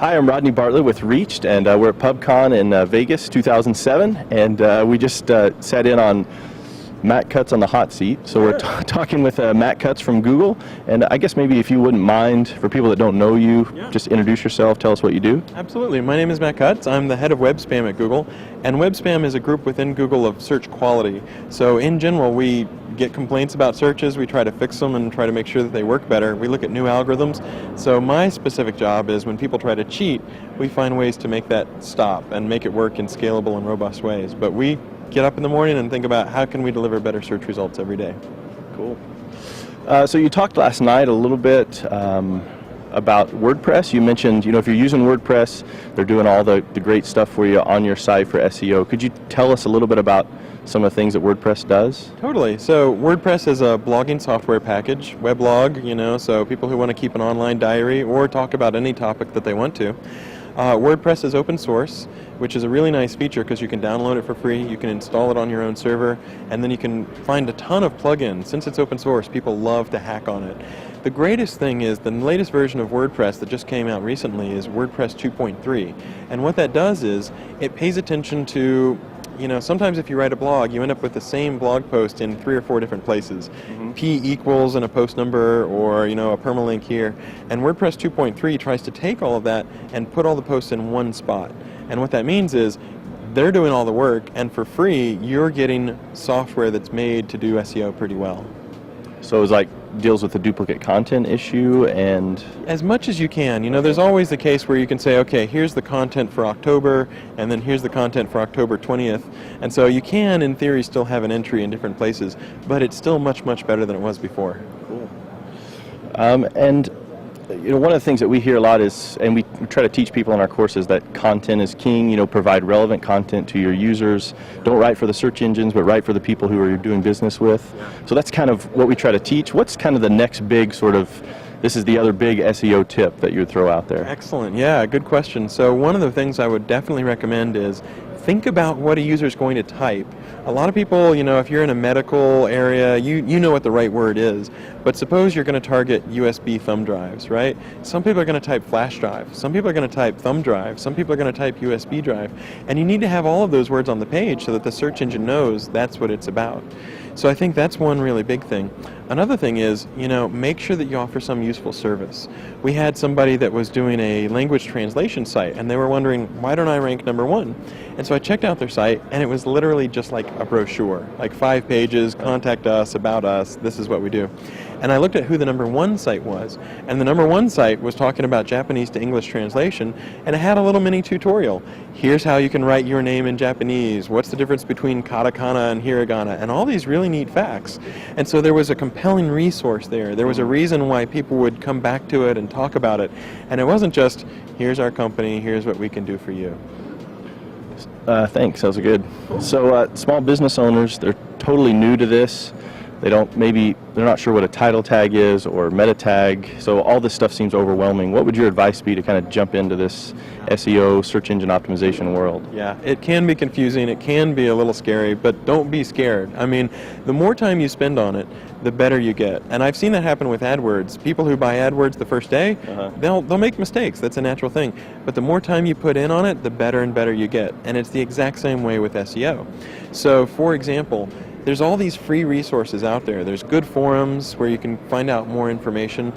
Hi, I'm Rodney Bartlett with Reached, and we're at PubCon in Vegas 2007, and we just sat in on Matt Cutts on the hot seat. So we're talking with Matt Cutts from Google, and I guess maybe if you wouldn't mind, for people that don't know you, just introduce yourself, tell us what you do. Absolutely. My name is Matt Cutts. I'm the head of Webspam at Google, and Webspam is a group within Google of search quality. So in general, we get complaints about searches, we try to fix them and try to make sure that they work better. We look at new algorithms. So my specific job is when people try to cheat, we find ways to make that stop and make it work in scalable and robust ways. But we get up in the morning and think about how can we deliver better search results every day. Cool. So you talked last night a little bit about WordPress. You mentioned, if you're using WordPress, they're doing all the great stuff for you on your site for SEO. Could you tell us a little bit about some of the things that WordPress does? Totally. So WordPress is a blogging software package, weblog, so people who want to keep an online diary or talk about any topic that they want to. WordPress is open source, which is a really nice feature because you can download it for free, you can install it on your own server, and then you can find a ton of plugins. Since it's open source, people love to hack on it. The greatest thing is the latest version of WordPress that just came out recently is WordPress 2.3. And what that does is it pays attention to, sometimes if you write a blog, you end up with the same blog post in 3 or 4 different places. P equals and a post number, or a permalink here. And WordPress 2.3 tries to take all of that and put all the posts in one spot. And what that means is they're doing all the work, and for free, you're getting software that's made to do SEO pretty well. So it's like deals with the duplicate content issue and... As much as you can. There's always the case where you can say, okay, here's the content for October, and then here's the content for October 20th. And so you can, in theory, still have an entry in different places, but it's still much, much better than it was before. Cool. And one of the things that we hear a lot is, and we try to teach people in our courses, that content is king. Provide relevant content to your users. Don't write for the search engines, but write for the people who you're doing business with. So that's kind of what we try to teach. What's kind of the next big this is the other big SEO tip that you would throw out there? Excellent. Yeah, good question. So one of the things I would definitely recommend is think about what a user is going to type. A lot of people, if you're in a medical area, you know what the right word is. But suppose you're going to target USB thumb drives, right? Some people are going to type flash drive. Some people are going to type thumb drive. Some people are going to type USB drive. And you need to have all of those words on the page so that the search engine knows that's what it's about. So I think that's one really big thing. Another thing is, make sure that you offer some useful service. We had somebody that was doing a language translation site, and they were wondering, why don't I rank #1? And so I checked out their site, and it was literally just like a brochure, like 5 pages, contact us, about us, this is what we do. And I looked at who the #1 site was, and the #1 site was talking about Japanese to English translation, and it had a little mini tutorial. Here's how you can write your name in Japanese, what's the difference between katakana and hiragana, and all these really neat facts. And so there was a compelling resource there. There was a reason why people would come back to it and talk about it. And it wasn't just, here's our company, here's what we can do for you. Thanks, that was good. So small business owners, they're totally new to this. They're not sure what a title tag is or meta tag, so all this stuff seems overwhelming. What would your advice be to kind of jump into this SEO, search engine optimization world? Yeah, it can be confusing, it can be a little scary, but don't be scared. I mean, the more time you spend on it, the better you get. And I've seen that happen with AdWords. People who buy AdWords the first day, they'll make mistakes. That's a natural thing. But the more time you put in on it, the better and better you get. And it's the exact same way with SEO. So, for example, there's all these free resources out there. There's good forums where you can find out more information.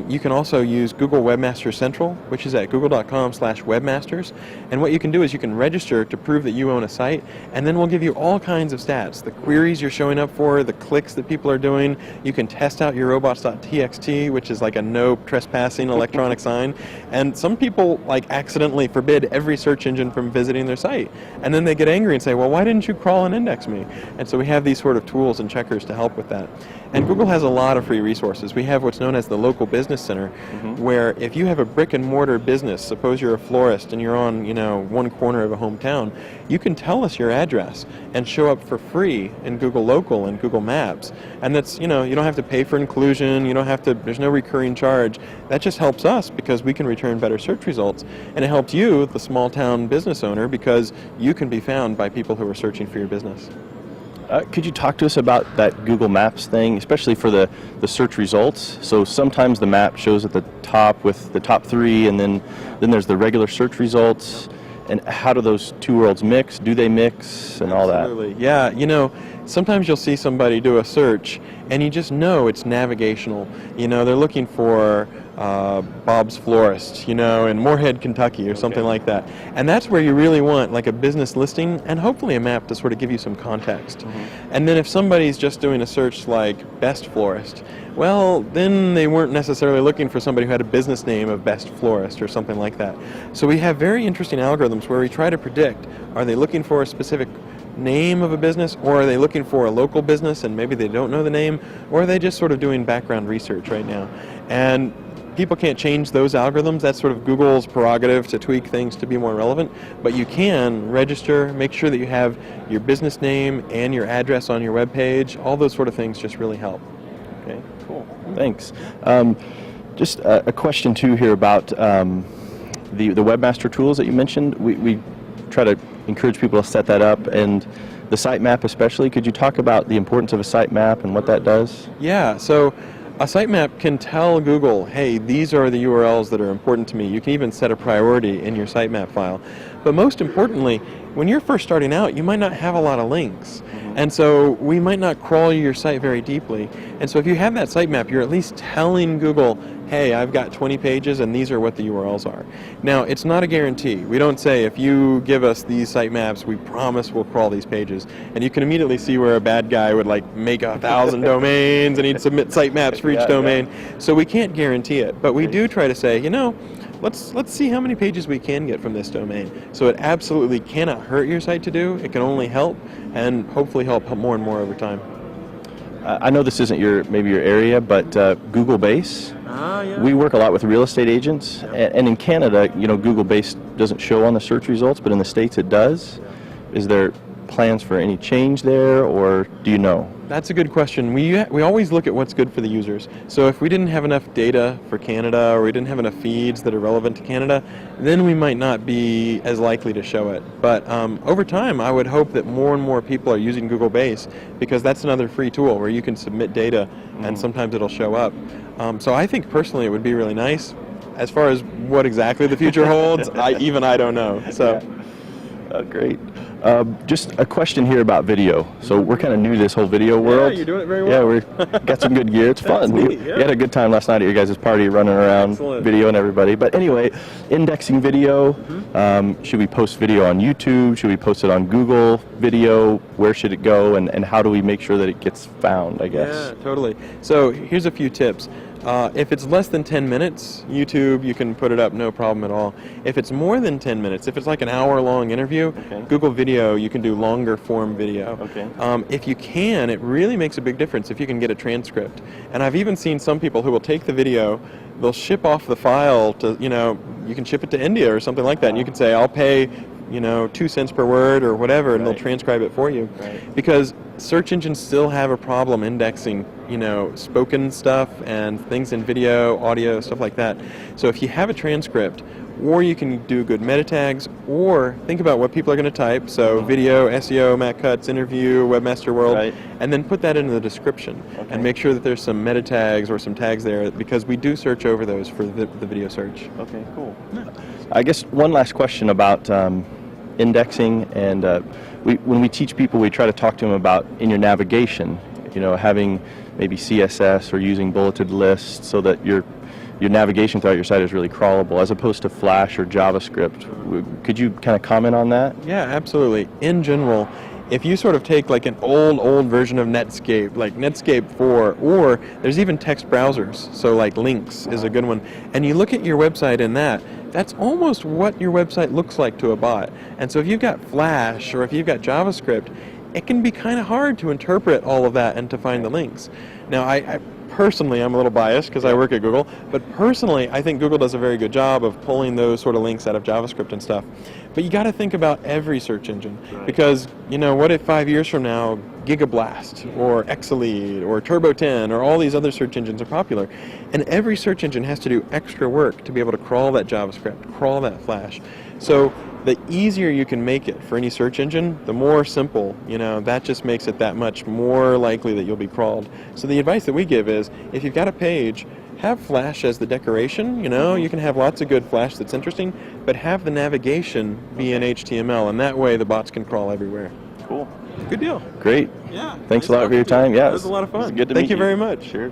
You can also use Google Webmaster Central, which is at google.com/webmasters. And what you can do is you can register to prove that you own a site, and then we'll give you all kinds of stats. The queries you're showing up for, the clicks that people are doing. You can test out your robots.txt, which is like a no trespassing electronic sign. And some people accidentally forbid every search engine from visiting their site. And then they get angry and say, well, why didn't you crawl and index me? And so we have these sort of tools and checkers to help with that. And Google has a lot of free resources. We have what's known as the Local Business Center, where if you have a brick and mortar business, suppose you're a florist and you're on, one corner of a hometown, you can tell us your address and show up for free in Google Local and Google Maps. And that's, you don't have to pay for inclusion, there's no recurring charge. That just helps us because we can return better search results. And it helps you, the small town business owner, because you can be found by people who are searching for your business. Could you talk to us about that Google Maps thing, especially for the search results? So sometimes the map shows at the top with the top 3, and then there's the regular search results. And how do those two worlds mix? Do they mix and all that? Absolutely. Yeah, sometimes you'll see somebody do a search and you just know it's navigational. They're looking for Bob's Florist, in Moorhead, Kentucky or something like that. And that's where you really want like a business listing and hopefully a map to sort of give you some context. And then if somebody's just doing a search like Best Florist, well, then they weren't necessarily looking for somebody who had a business name of Best Florist or something like that. So we have very interesting algorithms where we try to predict, are they looking for a specific name of a business, or are they looking for a local business and maybe they don't know the name, or are they just sort of doing background research right now? And people can't change those algorithms. That's sort of Google's prerogative to tweak things to be more relevant, but you can register, make sure that you have your business name and your address on your web page. All those sort of things just really help. Okay, cool. Thanks. Just a question too here about the webmaster tools that you mentioned. We try to encourage people to set that up, and the sitemap especially. Could you talk about the importance of a sitemap and what that does? Yeah, so a sitemap can tell Google, hey, these are the URLs that are important to me. You can even set a priority in your sitemap file. But most importantly, when you're first starting out, you might not have a lot of links. And so we might not crawl your site very deeply. And so if you have that sitemap, you're at least telling Google, hey, I've got 20 pages and these are what the URLs are. Now, it's not a guarantee. We don't say, if you give us these sitemaps, we promise we'll crawl these pages. And you can immediately see where a bad guy would like make 1,000 domains and he'd submit sitemaps for each domain. Yeah. So we can't guarantee it. But we do try to say, let's see how many pages we can get from this domain. So it absolutely cannot hurt your site to do. It can only help, and hopefully help more and more over time. I know this isn't maybe your area, but Google Base. Yeah. We work a lot with real estate agents, and in Canada, Google Base doesn't show on the search results, but in the States it does. Is there plans for any change there, or do you know? That's a good question. We always look at what's good for the users. So if we didn't have enough data for Canada, or we didn't have enough feeds that are relevant to Canada, then we might not be as likely to show it. But over time, I would hope that more and more people are using Google Base, because that's another free tool where you can submit data and sometimes it'll show up. So I think personally it would be really nice. As far as what exactly the future holds, I don't know. So. Yeah. Great. Just a question here about video. So we're kind of new to this whole video world. Yeah, you're doing it very well. Yeah, we got some good gear. It's fun. Neat, We had a good time last night at your guys' party, running around, Excellent. Video and everybody. But anyway, indexing video. Should we post video on YouTube? Should we post it on Google Video? Where should it go? And how do we make sure that it gets found, I guess? Yeah, totally. So here's a few tips. If it's less than 10 minutes, YouTube, you can put it up, no problem at all. If it's more than 10 minutes, if it's like an hour-long interview, Google Video, you can do longer form video. If you can, it really makes a big difference if you can get a transcript. And I've even seen some people who will take the video, they'll ship off the file to, you can ship it to India or something like that, and you can say, I'll pay 2 cents per word or whatever, and they'll transcribe it for you. Because search engines still have a problem indexing, spoken stuff and things in video, audio, stuff like that. So if you have a transcript, or you can do good meta tags, or think about what people are going to type, so video, SEO, Matt Cutts, interview, Webmaster World, and then put that into the description, and make sure that there's some meta tags or some tags there, because we do search over those for the video search. Okay, cool. I guess one last question about indexing, and when we teach people, we try to talk to them about in your navigation, having maybe CSS or using bulleted lists so that your navigation throughout your site is really crawlable, as opposed to Flash or JavaScript. Could you kind of comment on that? Yeah, absolutely. In general, if you sort of take like an old version of Netscape, like Netscape 4, or there's even text browsers, so like Lynx is a good one, and you look at your website in that's almost what your website looks like to a bot. And so if you've got Flash or if you've got JavaScript, it can be kind of hard to interpret all of that and to find the links. Now, I personally, I'm a little biased because I work at Google, but personally, I think Google does a very good job of pulling those sort of links out of JavaScript and stuff. But you got to think about every search engine, because, what if 5 years from now, Gigablast or Exalead or Turbo10 or all these other search engines are popular, and every search engine has to do extra work to be able to crawl that JavaScript, crawl that Flash. So the easier you can make it for any search engine, the more simple, that just makes it that much more likely that you'll be crawled. So the advice that we give is, if you've got a page, have Flash as the decoration, you can have lots of good Flash that's interesting, but have the navigation be in HTML, and that way the bots can crawl everywhere. Cool. Good deal. Great. Yeah. Thanks a lot for your time. Yeah, it was a lot of fun. Good to Thank meet you very much. Sure.